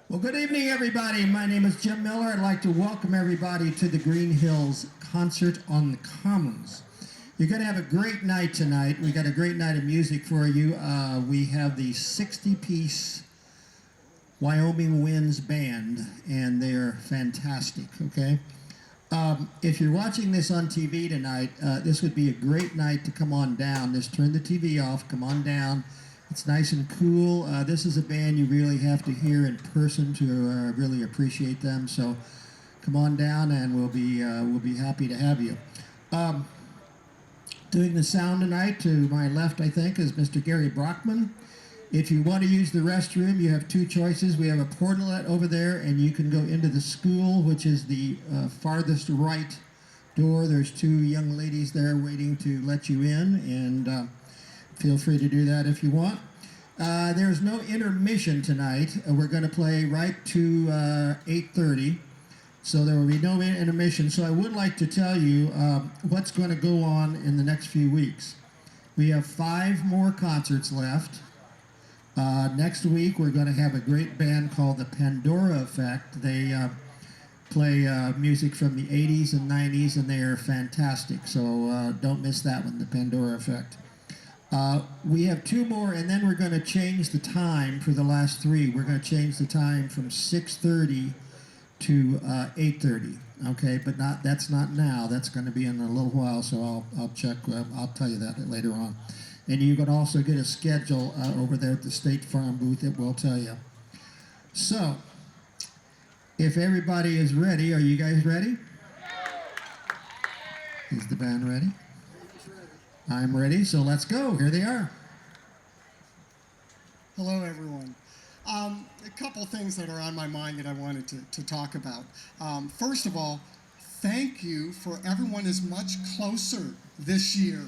Well, good evening, everybody. My name is Jim Miller. I'd like to welcome everybody to the Greenhills concert on the Commons. You're going to have a great night tonight. We got a great night of music for you. We have the 60-piece Wyoming Winds Band, and they're fantastic, okay? If you're watching this on TV tonight, this would be a great night to come on down. Just turn the TV off, come on down. It's nice and cool. This is a band you really have to hear in person to really appreciate them. So come on down, and we'll be happy to have you. Doing the sound tonight to my left, I think, is Mr. Gary Brockman. If you want to use the restroom, you have two choices. We have a portalet over there, and you can go into the school, which is the farthest right door. There's two young ladies there waiting to let you in, and feel free to do that if you want. There's no intermission tonight. We're going to play right to 8:30, so there will be no intermission. So I would like to tell you what's going to go on in the next few weeks. We have 5 more concerts left. Next week, we're going to have a great band called the Pandora Effect. They play music from the 80s and 90s, and they are fantastic. So don't miss that one, the Pandora Effect. We have 2 more, and then we're going to change the time for the last 3. We're going to change the time from 6:30 to 8:30. Okay, but that's not now. That's going to be in a little while, so I'll check. I'll tell you that later on. And you can also get a schedule over there at the State Farm booth. It will tell you. So, if everybody is ready, are you guys ready? Is the band ready? I'm ready, so let's go. Here they are. Hello, everyone. A couple things that are on my mind that I wanted to talk about. First of all, thank you for everyone is much closer this year.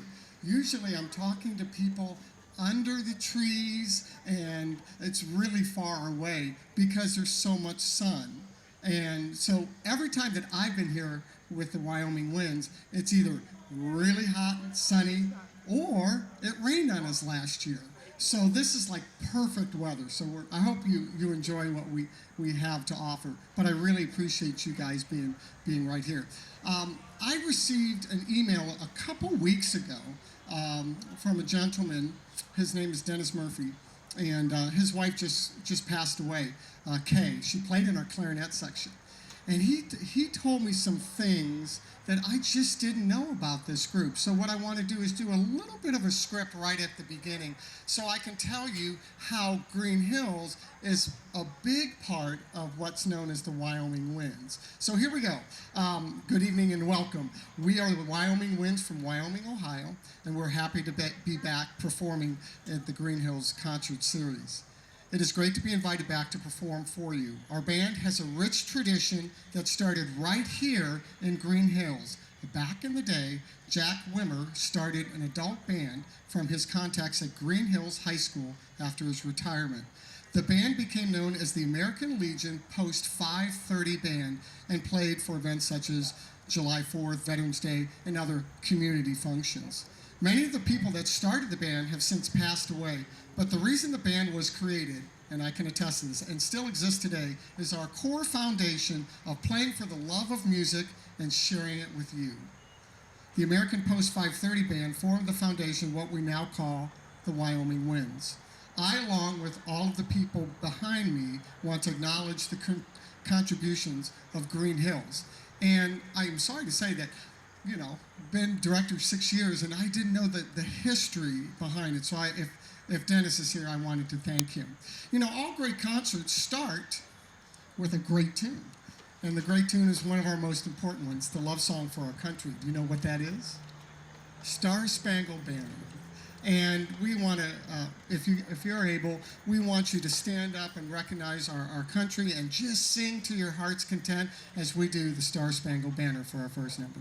Usually I'm talking to people under the trees, and it's really far away because there's so much sun. And so every time that I've been here with the Wyoming Winds, it's either really hot and sunny, or it rained on us last year. So this is like perfect weather. So I hope you enjoy what we have to offer. But I really appreciate you guys being right here. I received an email a couple weeks ago from a gentleman. His name is Dennis Murphy, and his wife just passed away, Kay. She played in our clarinet section. And he told me some things that I just didn't know about this group. So what I want to do is do a little bit of a script right at the beginning so I can tell you how Greenhills is a big part of what's known as the Wyoming Winds. So here we go. Good evening and welcome. We are the Wyoming Winds from Wyoming, Ohio, and we're happy to be back performing at the Greenhills concert series. It is great to be invited back to perform for you. Our band has a rich tradition that started right here in Greenhills. Back in the day, Jack Wimmer started an adult band from his contacts at Greenhills High School after his retirement. The band became known as the American Legion Post 530 Band and played for events such as July 4th, Veterans Day, and other community functions. Many of the people that started the band have since passed away, but the reason the band was created, and I can attest to this, and still exists today, is our core foundation of playing for the love of music and sharing it with you. The American Post 530 Band formed the foundation, what we now call the Wyoming Winds. I, along with all of the people behind me, want to acknowledge the contributions of Greenhills. And I'm sorry to say that, been director 6 years, and I didn't know the history behind it. So if Dennis is here, I wanted to thank him. All great concerts start with a great tune. And the great tune is one of our most important ones, the love song for our country. Do you know what that is? Star-Spangled Banner. And we want to, if you're able, we want you to stand up and recognize our country and just sing to your heart's content as we do the Star-Spangled Banner for our first number.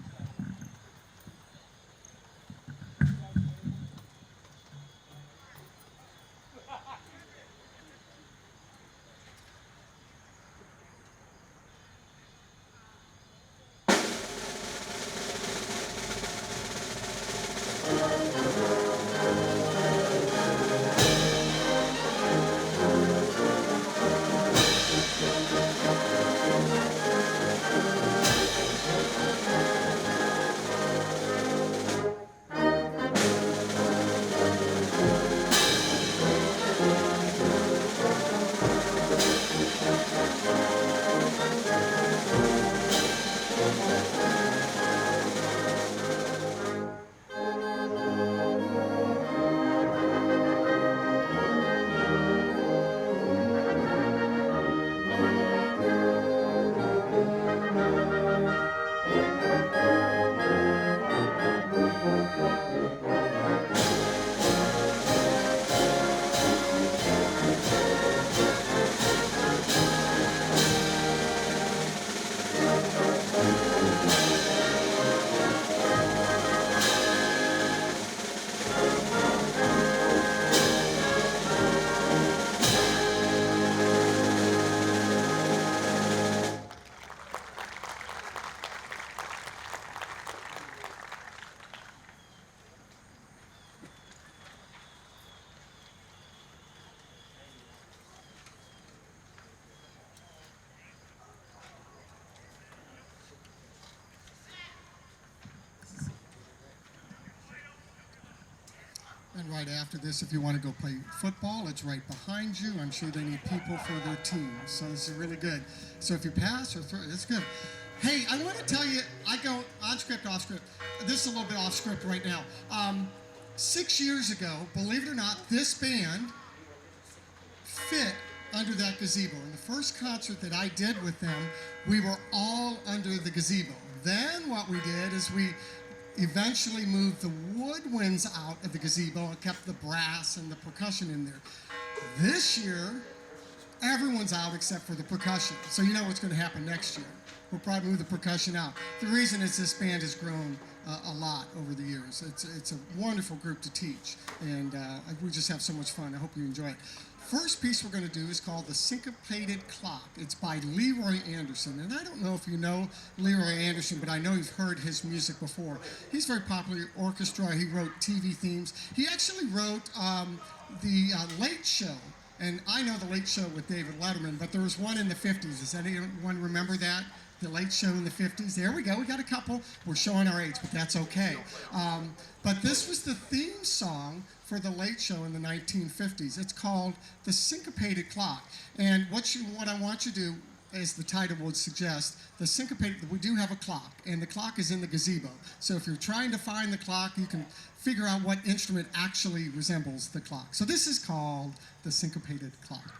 right after this if you want to go play football. It's right behind you. I'm sure they need people for their team. So this is really good. So if you pass or throw, it's good. Hey, I want to tell you, I go on script, off script. This is a little bit off script right now. 6 years ago, believe it or not, this band fit under that gazebo. In the first concert that I did with them, we were all under the gazebo. Then what we did is we eventually moved the woodwinds out of the gazebo and kept the brass and the percussion in there. This year, everyone's out except for the percussion. So you know what's going to happen next year. We'll probably move the percussion out. The reason is this band has grown a lot over the years. It's a wonderful group to teach, and we just have so much fun. I hope you enjoy it. First piece we're going to do is called The Syncopated Clock. It's by Leroy Anderson, and I don't know if you know Leroy Anderson, but I know you've heard his music before. He's very popular in orchestra. He wrote TV themes. He actually wrote the Late Show, and I know the Late Show with David Letterman, but there was one in the 50s. Does anyone remember that? The Late Show in the 50s. There we go. We got a couple. We're showing our age, but that's okay. But this was the theme song for the Late Show in the 1950s. It's called The Syncopated Clock. And what I want you to do, as the title would suggest, the syncopated, we do have a clock, and the clock is in the gazebo. So if you're trying to find the clock, you can figure out what instrument actually resembles the clock. So this is called The Syncopated Clock.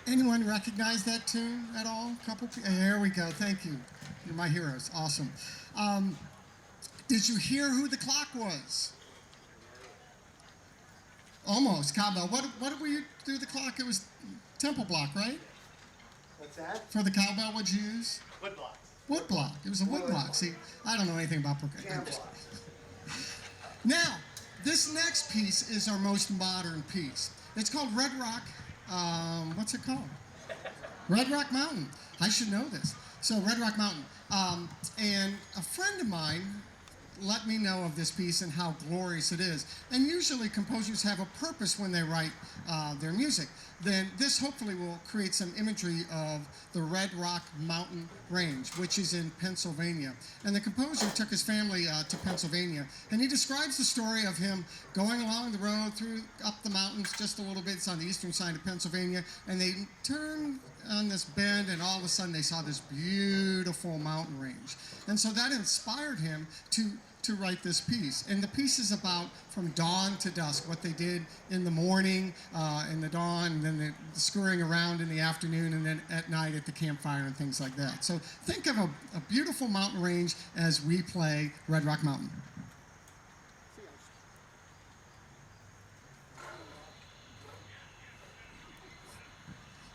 Anyone recognize that tune at all? There we go. Thank you. You're my heroes. Awesome. Did you hear who the clock was? Almost. Cowbell. What did we do the clock? It was temple block, right? What's that? For the cowbell, what'd you use? Wood block. Wood block. It was a wood block. See, I don't know anything about percussion. Jam block. Now, this next piece is our most modern piece. It's called Red Rock. What's it called? Red Rock Mountain. I should know this. So Red Rock Mountain. And a friend of mine let me know of this piece and how glorious it is. And usually composers have a purpose when they write their music. Then this hopefully will create some imagery of the Red Rock Mountain Range, which is in Pennsylvania. And the composer took his family to Pennsylvania, and he describes the story of him going along the road up the mountains just a little bit. It's on the eastern side of Pennsylvania, and they turned on this bend, and all of a sudden they saw this beautiful mountain range. And so that inspired him to write this piece. And the piece is about from dawn to dusk, what they did in the morning, in the dawn, and then the scurrying around in the afternoon, and then at night at the campfire and things like that. So think of a beautiful mountain range as we play Red Rock Mountain.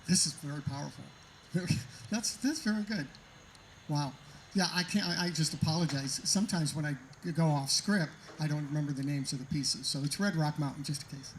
This is very powerful. That's very good. Wow. Yeah, I just apologize. Sometimes when I go off script, I don't remember the names of the pieces. So it's Red Rock Mountain, just in case.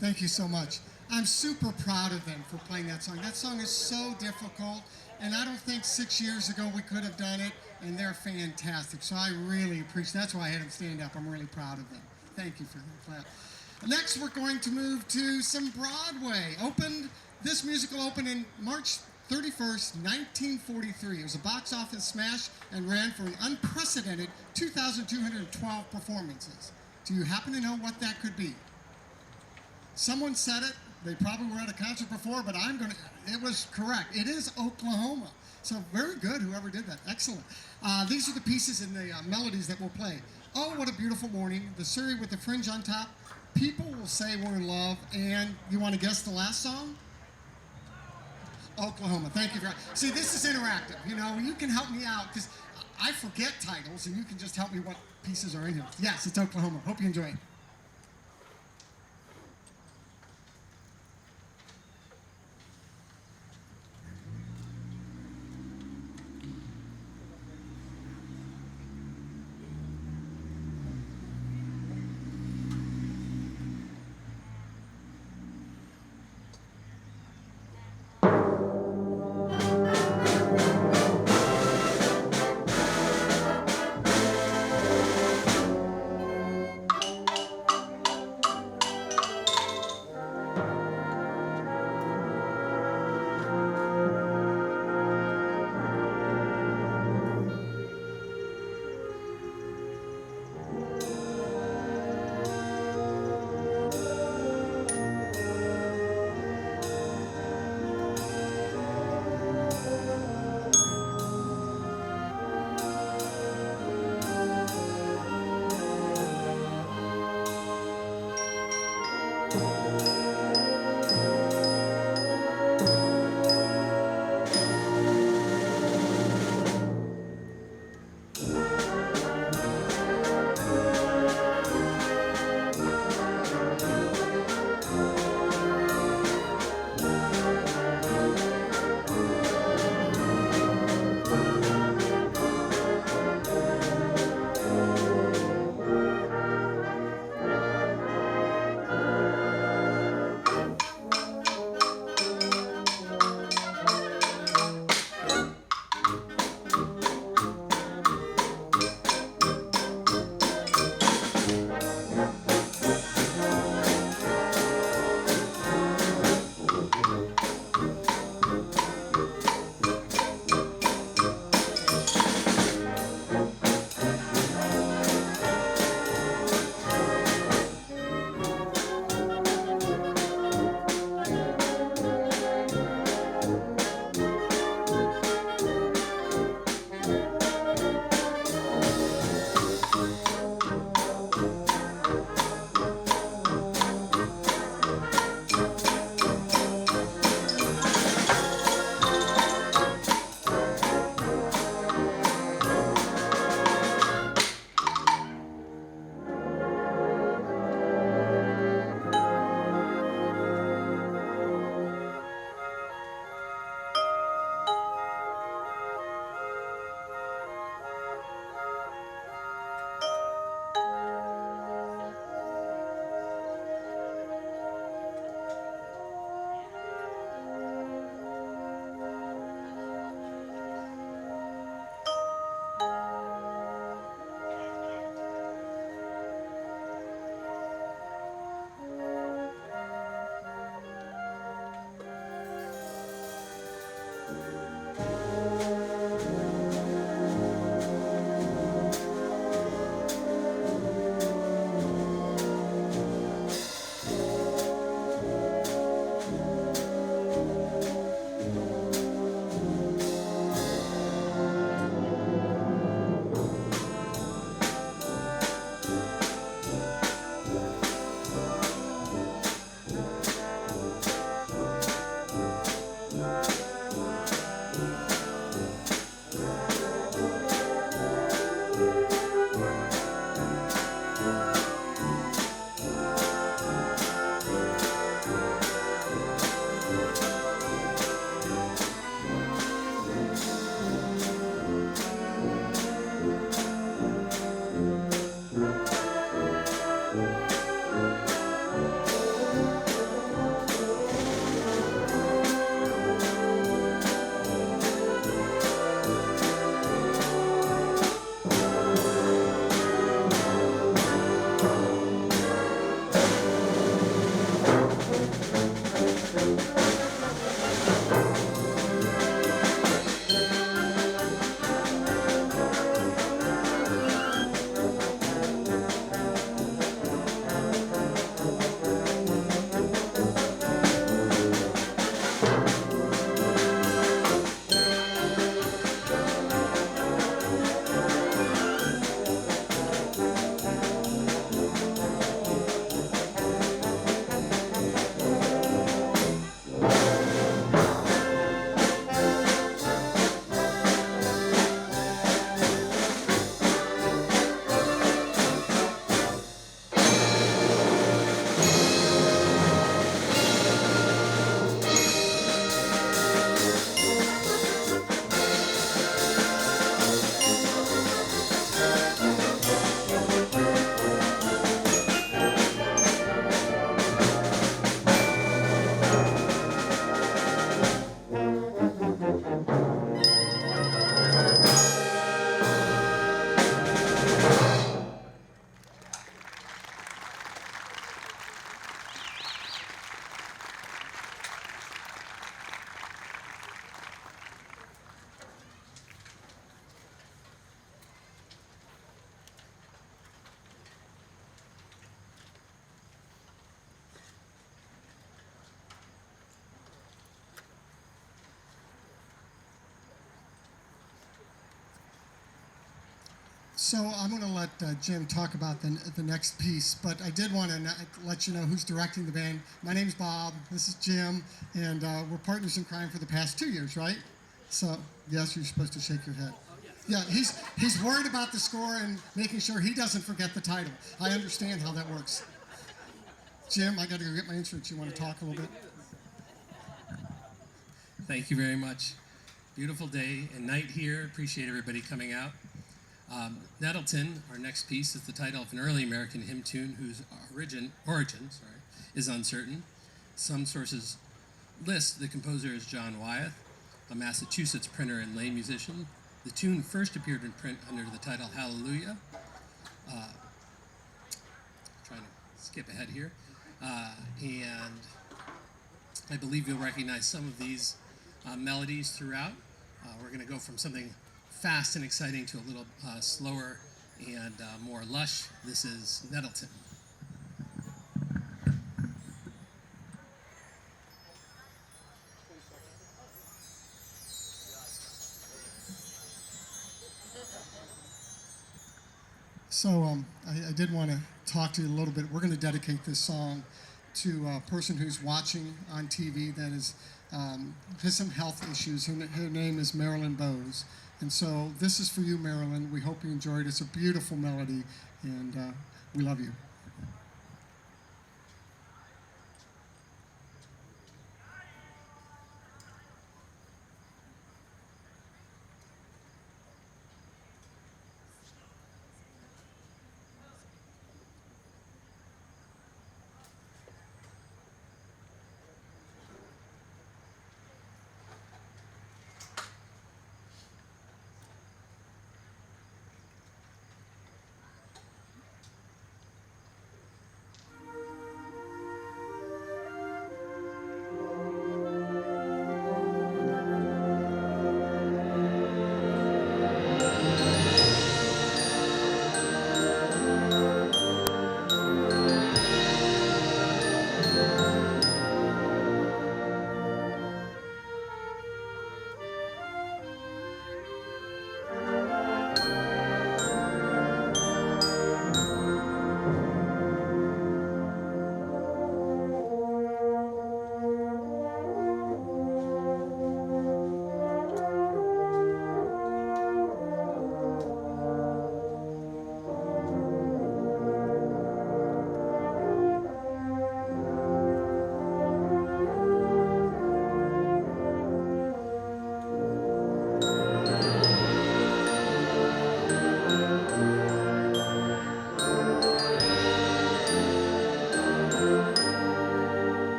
Thank you so much. I'm super proud of them for playing that song. That song is so difficult, and I don't think 6 years ago we could have done it, and they're fantastic. So I really appreciate That's why I had them stand up. I'm really proud of them. Thank you for that. Next, we're going to move to some Broadway. This musical opened in March 31st, 1943. It was a box office smash and ran for an unprecedented 2,212 performances. Do you happen to know what that could be? Someone said it. They probably were at a concert before, but it was correct. It is Oklahoma. So very good, whoever did that. Excellent. These are the pieces and the melodies that we'll play. Oh, What a Beautiful Morning, the Surrey with the Fringe on Top, People Will Say We're in Love, and you want to guess the last song? Oklahoma. Thank you. See, this is interactive. You can help me out because I forget titles, and you can just help me what pieces are in here. Yes, it's Oklahoma. Hope you enjoy it. So I'm going to let Jim talk about the next piece, but I did want to let you know who's directing the band. My name's Bob. This is Jim, and we're partners in crime for the past 2 years, right? So yes, you're supposed to shake your head. Yeah, he's worried about the score and making sure he doesn't forget the title. I understand how that works. Jim, I got to go get my insurance. You want to talk a little bit? Thank you very much. Beautiful day and night here. Appreciate everybody coming out. Nettleton, our next piece, is the title of an early American hymn tune whose origin is uncertain. Some sources list the composer as John Wyeth, a Massachusetts printer and lay musician. The tune first appeared in print under the title Hallelujah. Trying to skip ahead here. And I believe you'll recognize some of these melodies throughout. We're going to go from something fast and exciting to a little slower and more lush. This is Nettleton. So I did want to talk to you a little bit. We're going to dedicate this song to a person who's watching on TV that has some health issues. Her name is Marilyn Bowes. And so this is for you, Marilyn. We hope you enjoyed it. It's a beautiful melody, and we love you.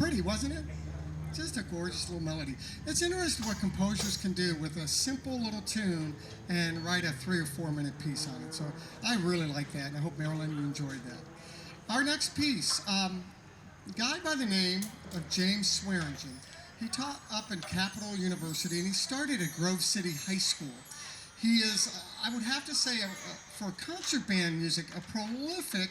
pretty, wasn't it? Just a gorgeous little melody. It's interesting what composers can do with a simple little tune and write a 3 or 4 minute piece on it. So I really like that, and I hope, Marilyn, you enjoyed that. Our next piece, a guy by the name of James Swearingen. He taught up in Capital University, and he started at Grove City High School. He is, I would have to say, for concert band music, a prolific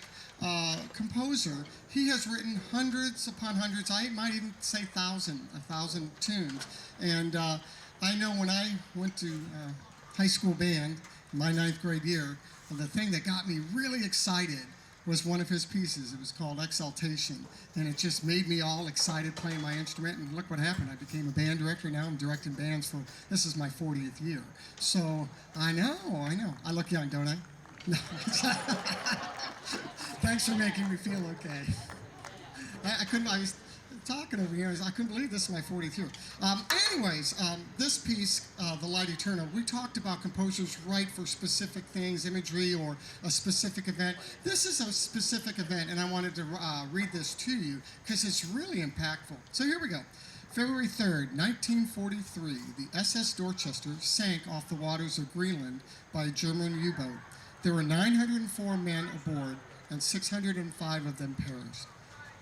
composer. He has written hundreds upon hundreds, I might even say a thousand tunes. And I know when I went to high school band in my 9th grade year, the thing that got me really excited was one of his pieces. It was called Exaltation, and it just made me all excited playing my instrument, and look what happened. I became a band director. Now I'm directing bands for, this is my 40th year. So I know. I look young, don't I? No. Thanks for making me feel okay. I was talking over here. I couldn't believe this is my 40th year. This piece, The Light Eternal, we talked about composers write for specific things, imagery, or a specific event. This is a specific event, and I wanted to read this to you because it's really impactful. So here we go. February 3rd, 1943, the SS Dorchester sank off the waters of Greenland by a German U-boat. There were 904 men aboard, and 605 of them perished.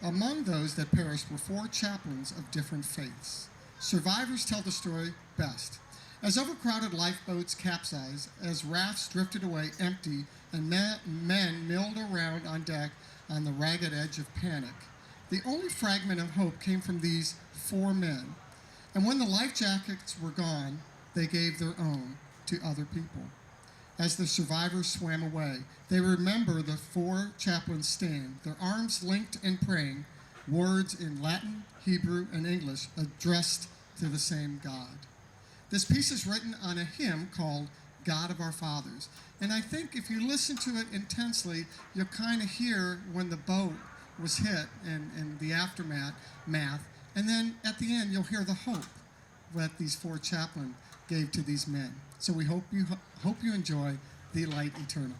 Among those that perished were 4 chaplains of different faiths. Survivors tell the story best. As overcrowded lifeboats capsized, as rafts drifted away empty, and men milled around on deck on the ragged edge of panic, the only fragment of hope came from these 4 men. And when the life jackets were gone, they gave their own to other people. As the survivors swam away, they remember the 4 chaplains stand, their arms linked and praying, words in Latin, Hebrew, and English addressed to the same God. This piece is written on a hymn called God of Our Fathers. And I think if you listen to it intensely, you'll kind of hear when the boat was hit and the aftermath. And then at the end, you'll hear the hope that these 4 chaplains gave to these men. So we hope you enjoy The Light Eternal.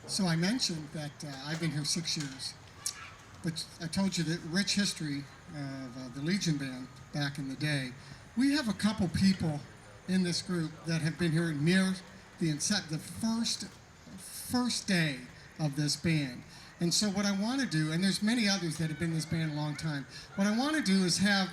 So I mentioned that I've been here 6 years, but I told you that rich history of the Legion Band back in the day. We have a couple people in this group that have been here near the first day of this band. And so what I want to do, and there's many others that have been in this band a long time, what I want to do is have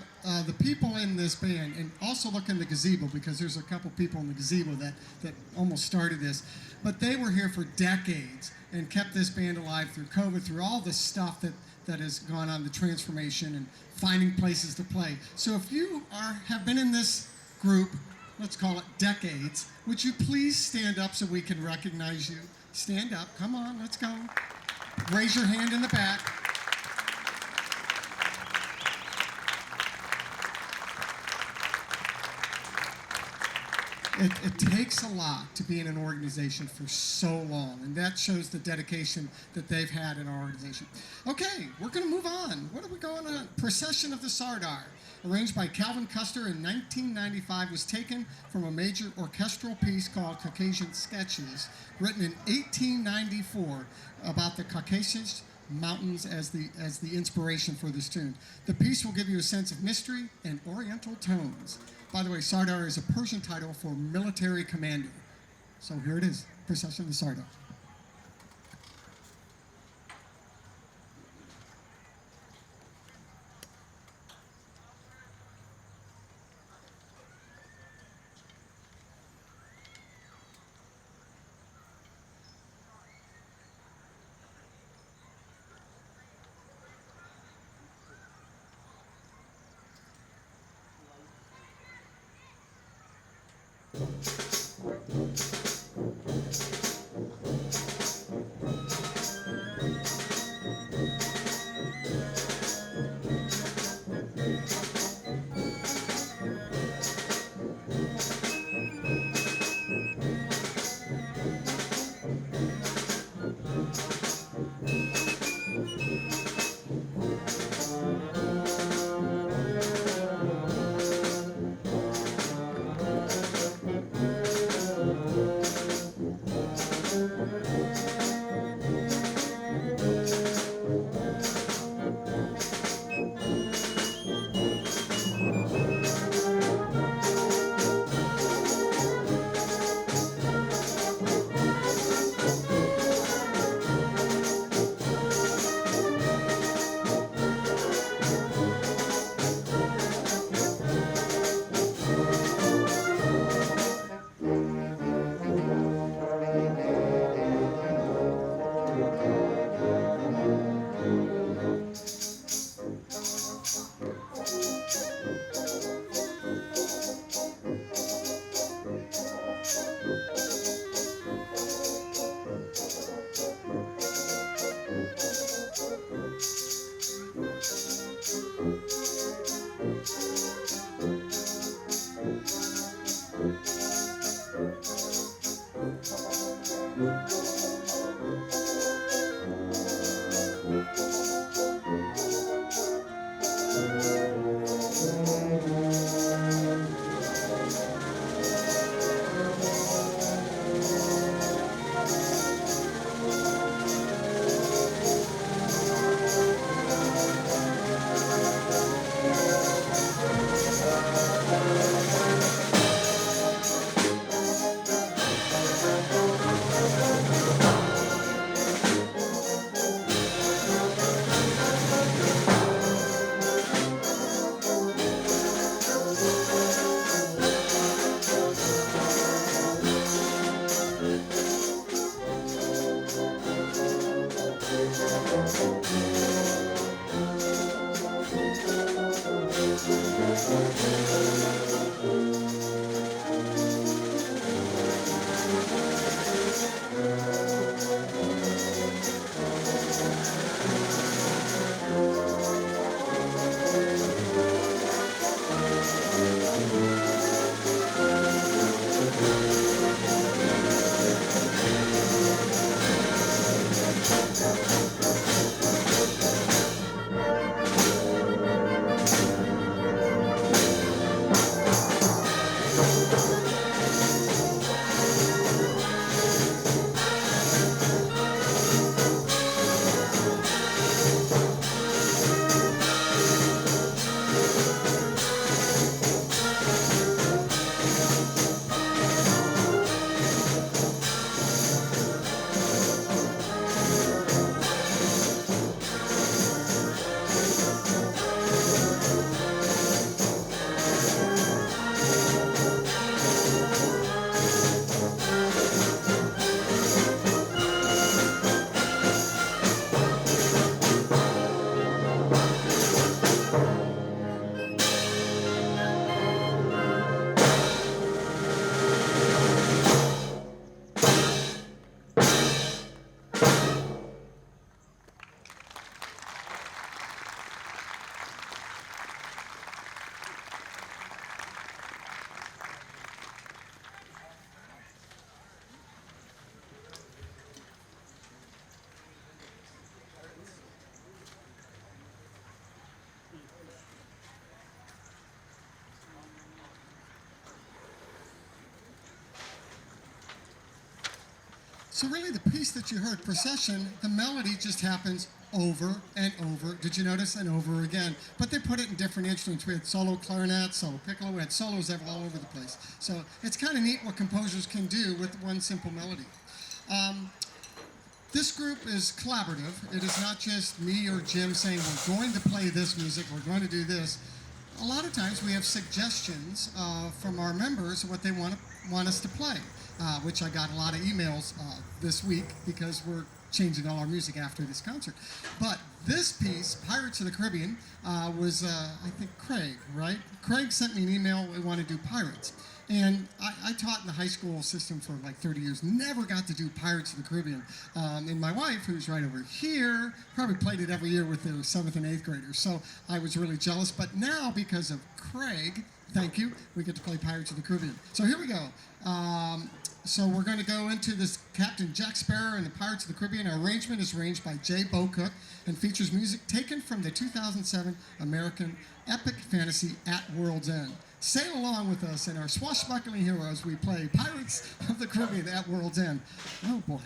the people in this band, and also look in the gazebo, because there's a couple people in the gazebo that almost started this, but they were here for decades and kept this band alive through COVID, through all the stuff that has gone on, the transformation and finding places to play. So if you have been in this group, let's call it decades, would you please stand up so we can recognize you? Stand up, come on, let's go. Raise your hand in the back. It takes a lot to be in an organization for so long, and that shows the dedication that they've had in our organization. Okay, we're going to move on. What are we going on? Procession of the Sardar, arranged by Calvin Custer in 1995, was taken from a major orchestral piece called Caucasian Sketches, written in 1894 about the Caucasus Mountains as the inspiration for this tune. The piece will give you a sense of mystery and oriental tones. By the way, Sardar is a Persian title for military commander. So here it is, Procession of the Sardar. So really the piece that you heard, Procession, the melody just happens over and over. Did you notice? And over again. But they put it in different instruments. We had solo clarinet, solo piccolo, we had solos all over the place. So it's kind of neat what composers can do with one simple melody. This group is collaborative. It is not just me or Jim saying we're going to play this music, we're going to do this. A lot of times we have suggestions from our members of what they want us to play, which I got a lot of emails this week because we're changing all our music after this concert. But this piece, Pirates of the Caribbean, was, I think, Craig, right? Craig sent me an email, we want to do Pirates. And I taught in the high school system for like 30 years, never got to do Pirates of the Caribbean. And my wife, who's right over here, probably played it every year with their 7th and 8th graders. So I was really jealous. But now, because of Craig, thank you, we get to play Pirates of the Caribbean. So here we go. So we're going to go into this Captain Jack Sparrow and the Pirates of the Caribbean. Our arrangement is arranged by Jay Bocook and features music taken from the 2007 American epic fantasy At World's End. Sail along with us in our swashbuckling heroes. We play Pirates of the Caribbean at World's End. Oh boy.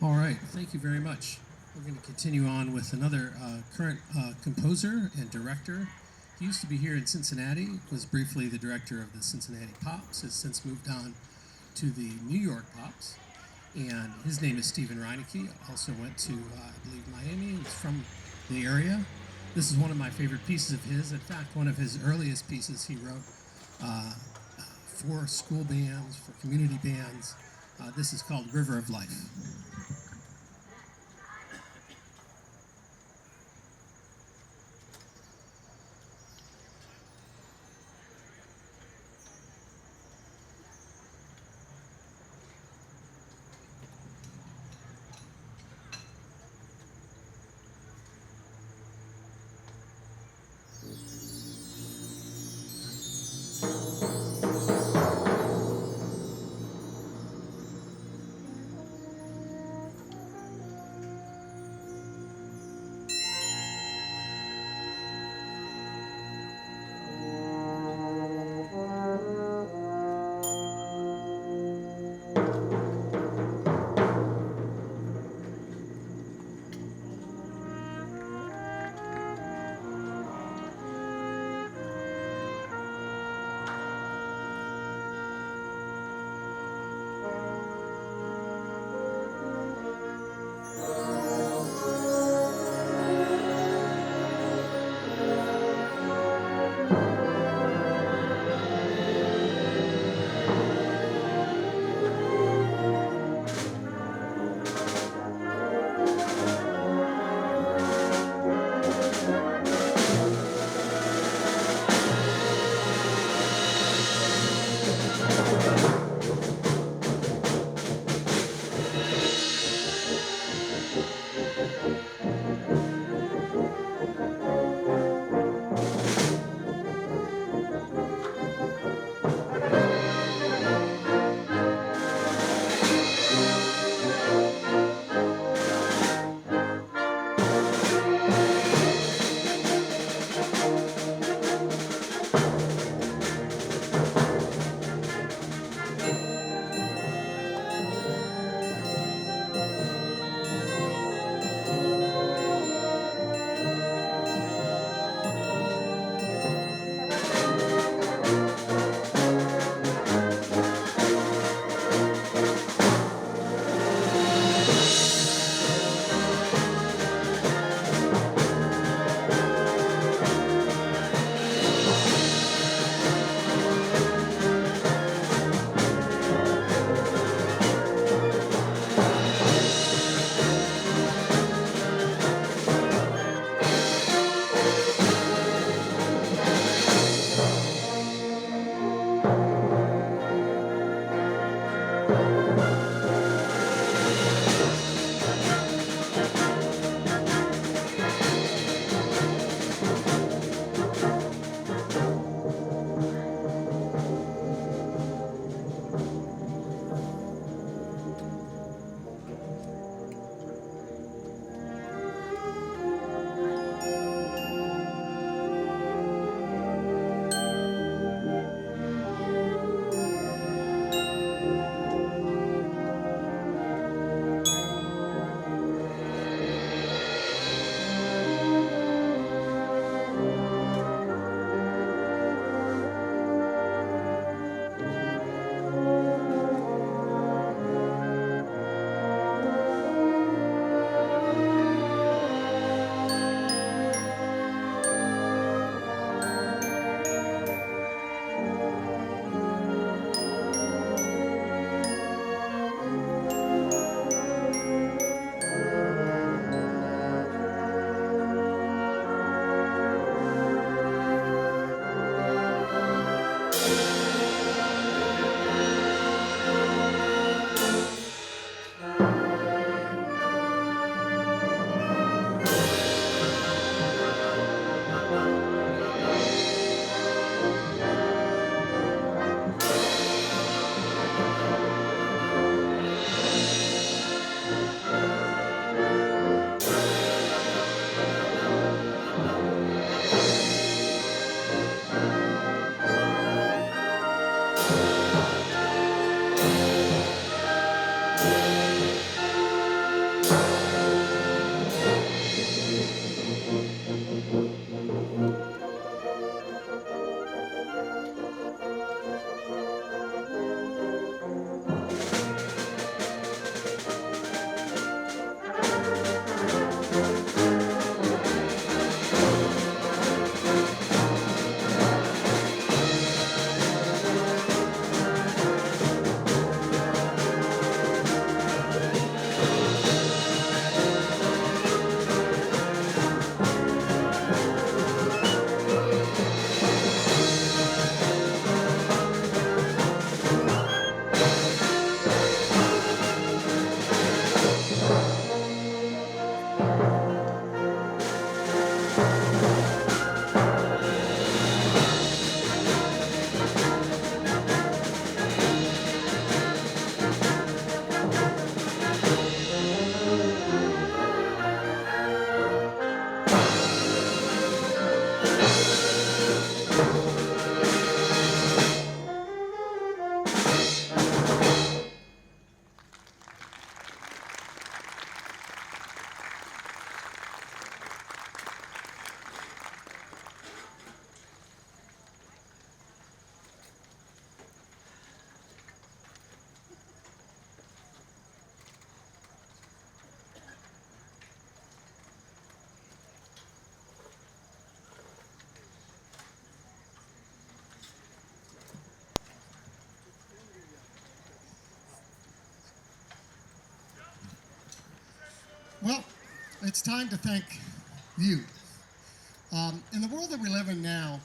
All right, thank you very much. We're going to continue on with another current composer and director. He used to be here in Cincinnati, was briefly the director of the Cincinnati Pops, has since moved on to the New York Pops. And his name is Stephen Reinecke, also went to, I believe, Miami. He's from the area. This is one of my favorite pieces of his. In fact, one of his earliest pieces he wrote for school bands, for community bands. This is called River of Life. it's time to thank you. In the world that we live in now,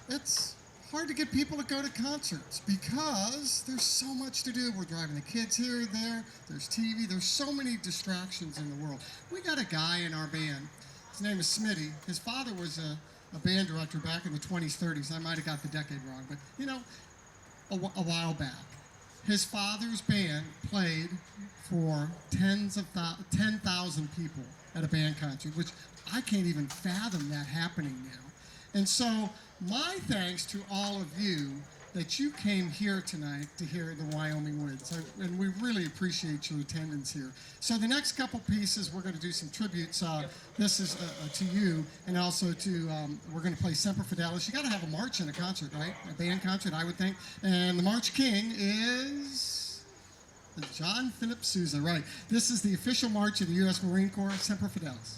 it's hard to get people to go to concerts because there's so much to do. We're driving the kids here, there, there's TV, there's so many distractions in the world. We got a guy in our band. His name is Smitty. His father was a band director back in the 20s, 30s. I might have got the decade wrong, but a while back. His father's band played for 10,000 people at a band concert, which I can't even fathom that happening now. And so my thanks to all of you that you came here tonight to hear the Wyoming Winds. And we really appreciate your attendance here. So the next couple pieces, we're going to do some tributes. This is to you, and also to, we're going to play Semper Fidelis. You got to have a march in a concert, right? A band concert, I would think. And the March King is John Philip Sousa, right? This is the official march of the U.S. Marine Corps, Semper Fidelis.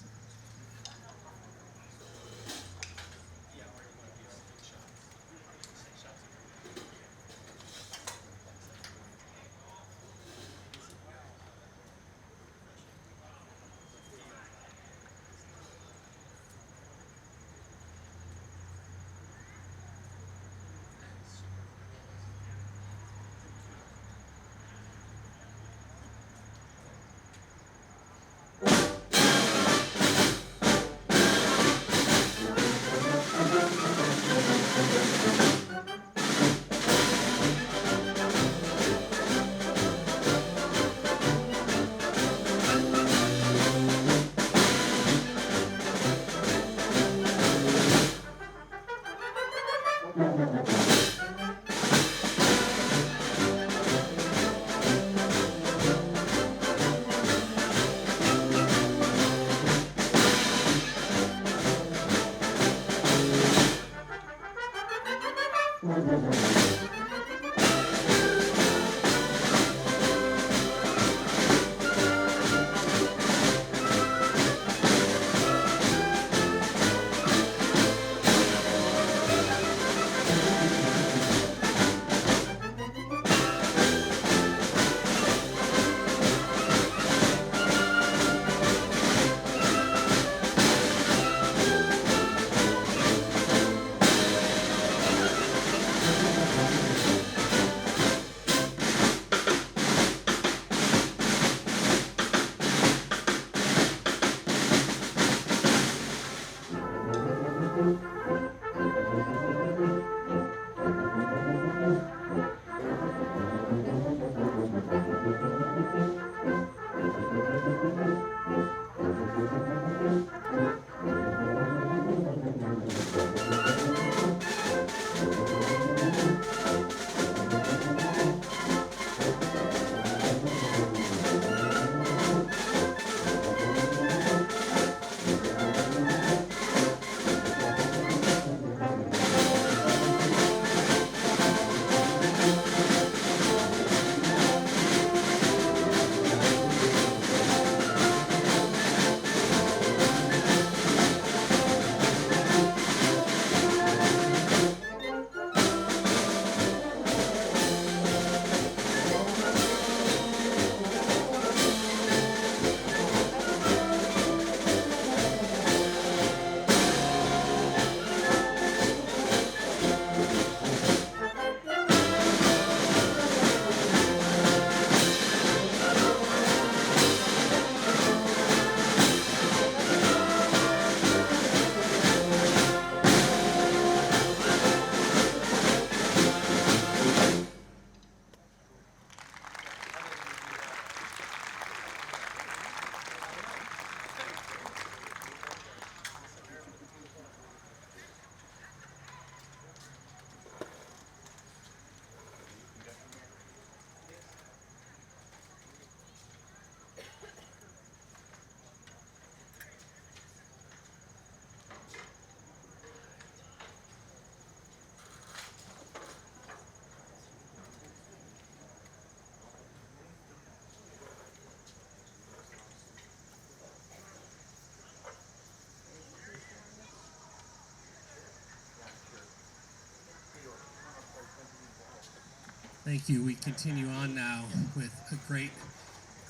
Thank you. We continue on now with a great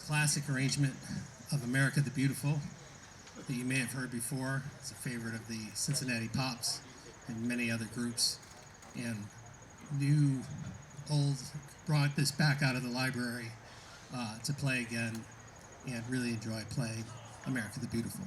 classic arrangement of America the Beautiful that you may have heard before. It's a favorite of the Cincinnati Pops and many other groups. And new, old, brought this back out of the library to play again and really enjoy playing America the Beautiful.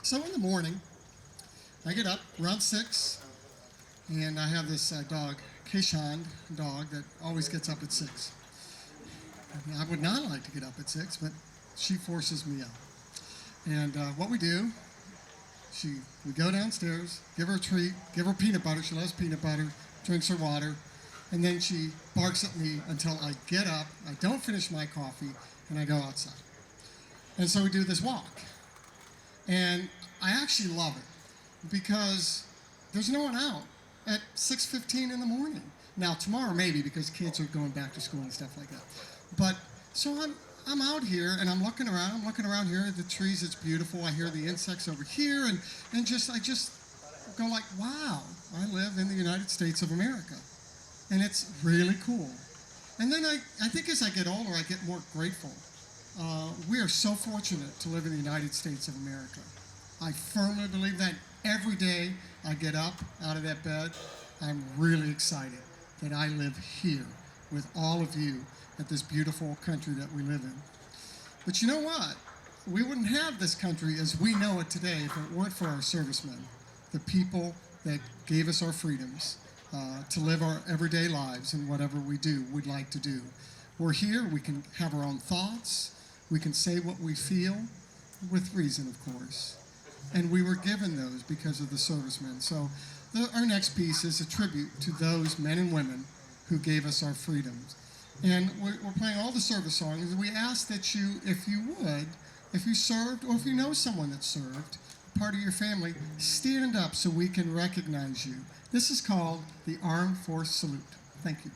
So in the morning, I get up around 6, and I have this dog, Keishon dog, that always gets up at 6. And I would not like to get up at 6, but she forces me up. And what we do, we go downstairs, give her a treat, give her peanut butter. She loves peanut butter, drinks her water, and then she barks at me until I get up, I don't finish my coffee, and I go outside. And so we do this walk. And I actually love it because there's no one out at 6:15 in the morning. Now tomorrow maybe because kids are going back to school and stuff like that. But so I'm out here and I'm looking around. I'm looking around here at the trees. It's beautiful. I hear the insects over here and I just go like, wow, I live in the United States of America. And it's really cool. And then I think as I get older, I get more grateful. We are so fortunate to live in the United States of America. I firmly believe that every day I get up out of that bed, I'm really excited that I live here with all of you at this beautiful country that we live in. But you know what? We wouldn't have this country as we know it today if it weren't for our servicemen, the people that gave us our freedoms to live our everyday lives in whatever we do, we'd like to do. We're here, we can have our own thoughts, we can say what we feel, with reason, of course. And we were given those because of the servicemen. So our next piece is a tribute to those men and women who gave us our freedoms. And we're playing all the service songs, and we ask that you, if you would, if you served or if you know someone that served, part of your family, stand up so we can recognize you. This is called the Armed Force Salute. Thank you.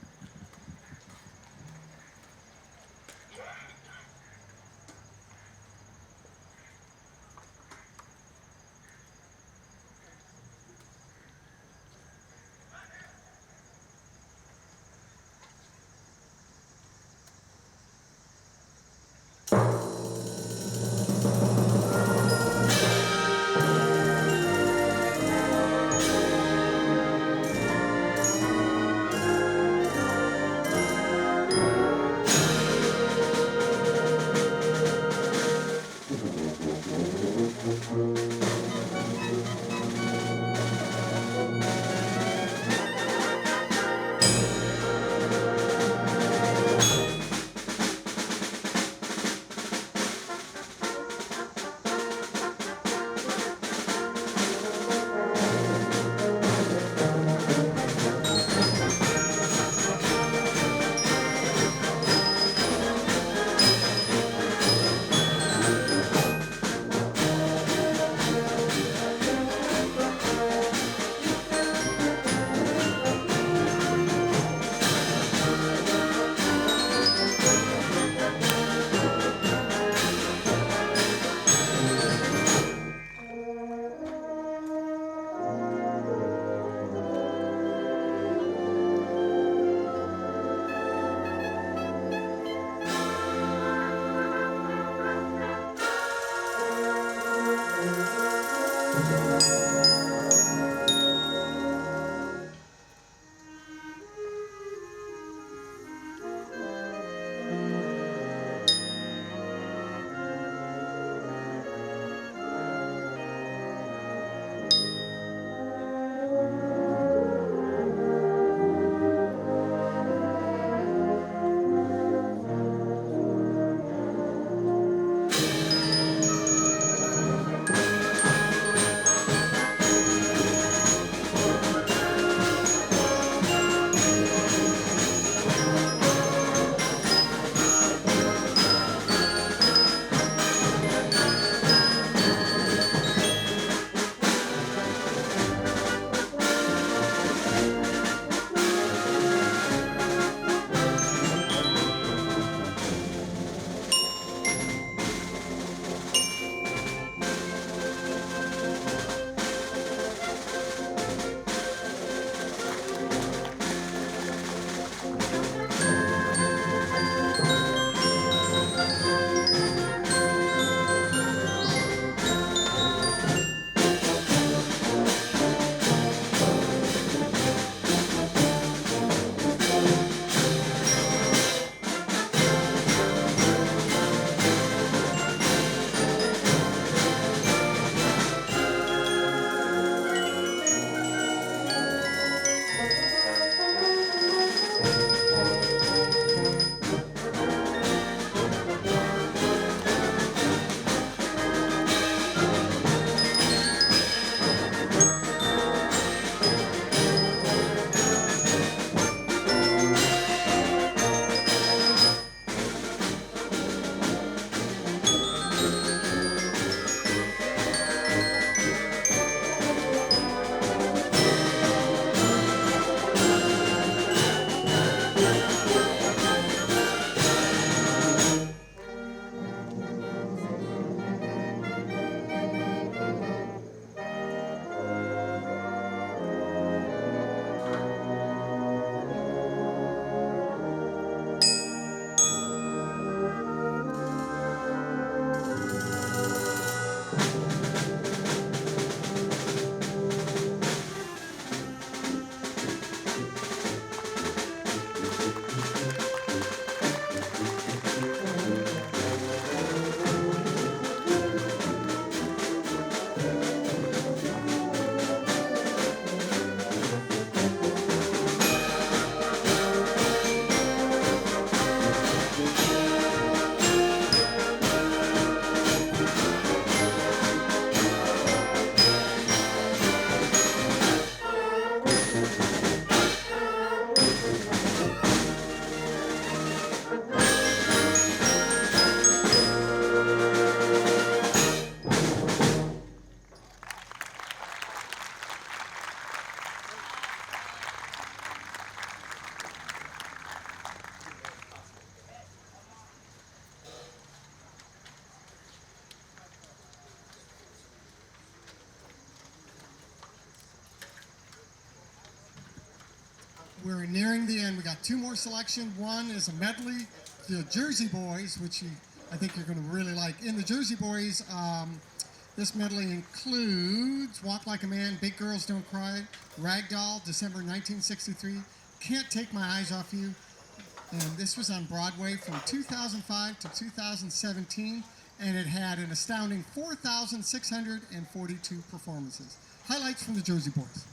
we're nearing the end. We got two more selections. One is a medley, the Jersey Boys, which I think you're going to really like. In the Jersey Boys, this medley includes Walk Like a Man, Big Girls Don't Cry, Ragdoll, December 1963, Can't Take My Eyes Off You, and this was on Broadway from 2005 to 2017, and it had an astounding 4,642 performances. Highlights from the Jersey Boys.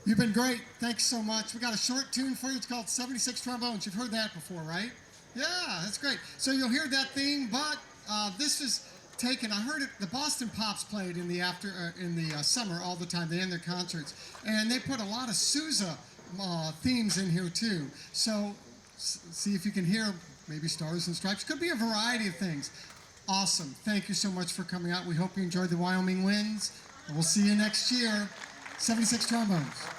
You've been great. Thanks so much. We got a short tune for you. It's called 76 Trombones. You've heard that before, right? Yeah, that's great. So you'll hear that theme, but this is taken. I heard it. The Boston Pops played in the summer all the time. They end their concerts, and they put a lot of Sousa themes in here too. So see if you can hear maybe Stars and Stripes. Could be a variety of things. Awesome. Thank you so much for coming out. We hope you enjoyed the Wyoming winds. And we'll see you next year. 76 Trombones.